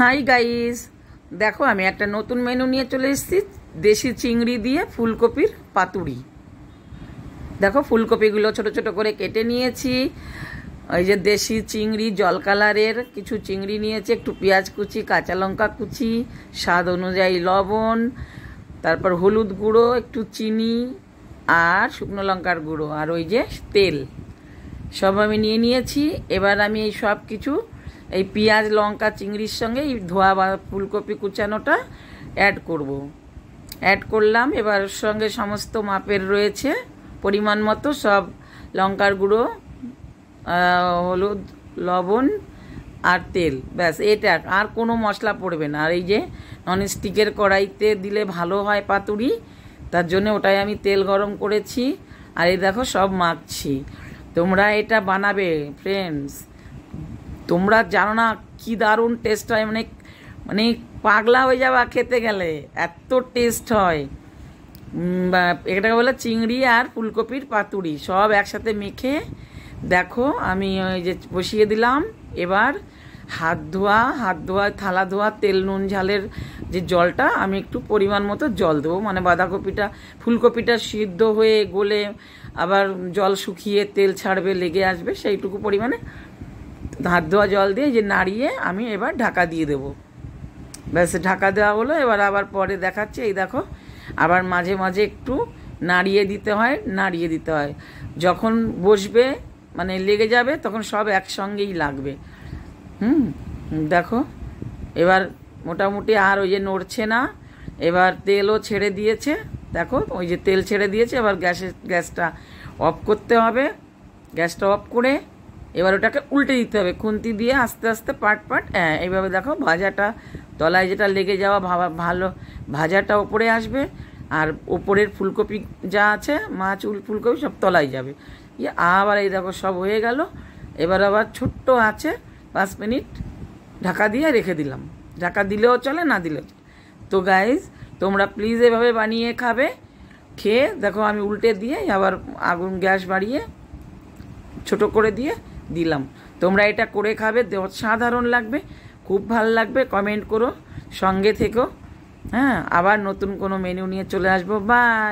Hi guys, দেখো আমি একটা নতুন মেনু নিয়ে চলে এসেছি। দেশি চিংড়ি দিয়ে ফুলকপির পাতুরি। দেখো ফুলকপিগুলো ছোট ছোট করে কেটে নিয়েছি। ওই যে দেশি চিংড়ি, জল কালারের কিছু চিংড়ি নিয়েছি, একটু পেঁয়াজ কুচি, কাঁচা লঙ্কা কুচি, স্বাদ অনুযায়ী লবণ, তারপর হলুদ গুঁড়ো, একটু চিনি আর শুকনো লঙ্কার গুঁড়ো, আর ওই যে তেল, সব আমি নিয়ে নিয়েছি। এবার আমি এই সব কিছু এই পেঁয়াজ লঙ্কা চিংড়ির সঙ্গে এই ধোয়া বা ফুলকপি কুচানোটা অ্যাড করলাম। এবার সঙ্গে সমস্ত মাপের রয়েছে পরিমাণ মতো সব, লঙ্কার গুঁড়ো, হলুদ, লবণ আর তেল, ব্যাস এটা, আর কোনো মশলা পড়বে না। আর এই যে ননস্টিকের কড়াইতে দিলে ভালো হয় পাতুরি, তার জন্য ওটাই আমি তেল গরম করেছি। আর এই দেখো সব মাখছি। তোমরা এটা বানাবে ফ্রেন্ডস, তোমরা জানো না কি দারুণ টেস্ট হয়, মানে মানে পাগলা হয়ে যাবা খেতে গেলে, এত টেস্ট হয়। এটাকে বলে চিংড়ি আর ফুলকপির পাতুরি, সব একসাথে মেখে দেখো আমি ওই যে বসিয়ে দিলাম। এবার হাত ধোয়া থালা ধোয়া তেল নুন ঝালের যে জলটা, আমি একটু পরিমাণ মতো জল দেবো, মানে বাঁধাকপিটা ফুলকপিটা সিদ্ধ হয়ে গলে আবার জল শুকিয়ে তেল ছাড়বে, লেগে আসবে, সেইটুকু পরিমাণে হাত ধোয়া জল দিয়ে যে নাড়িয়ে আমি এবার ঢাকা দিয়ে দেবো। ব্যাস ঢাকা দেওয়া হলো। এবার আবার পরে দেখাচ্ছি। এই দেখো আবার মাঝে মাঝে একটু নাড়িয়ে দিতে হয়। যখন বসবে মানে লেগে যাবে তখন সব একসঙ্গেই লাগবে। দেখো এবার মোটামুটি আর ওই যে নড়ছে না। এবার তেলও ছেড়ে দিয়েছে, দেখো ওই যে তেল ছেড়ে দিয়েছে। এবার গ্যাসটা অফ করতে হবে। গ্যাসটা অফ করে এবার ওটাকে উল্টে দিতে হবে খুন্তি দিয়ে, আস্তে আস্তে পাট এইভাবে। দেখো ভাজাটা তলায় যেটা লেগে যাওয়া ভালো ভাজাটা ওপরে আসবে, আর ওপরের ফুলকপি যা আছে মাছ ফুলকপি সব তলায় যাবে। আবার এই দেখো সব হয়ে গেল। এবার আবার ছোট্ট আছে 5 মিনিট ঢাকা দিয়ে রেখে দিলাম। ঢাকা দিলেও চলে, না দিলেও চলে। তো গাইজ তোমরা প্লিজ এভাবে বানিয়ে খাবে। খেয়ে দেখো আমি উল্টে দিয়ে আবার আগুন গ্যাস বাড়িয়ে ছোট করে দিয়ে দিলাম। তোমরা এটা করে খাবে, সাধারণ লাগবে, খুব ভালো লাগবে। কমেন্ট করো, সঙ্গে থেকো। হ্যাঁ, আবার নতুন কোনো মেনু নিয়ে চলে আসবো। বাই।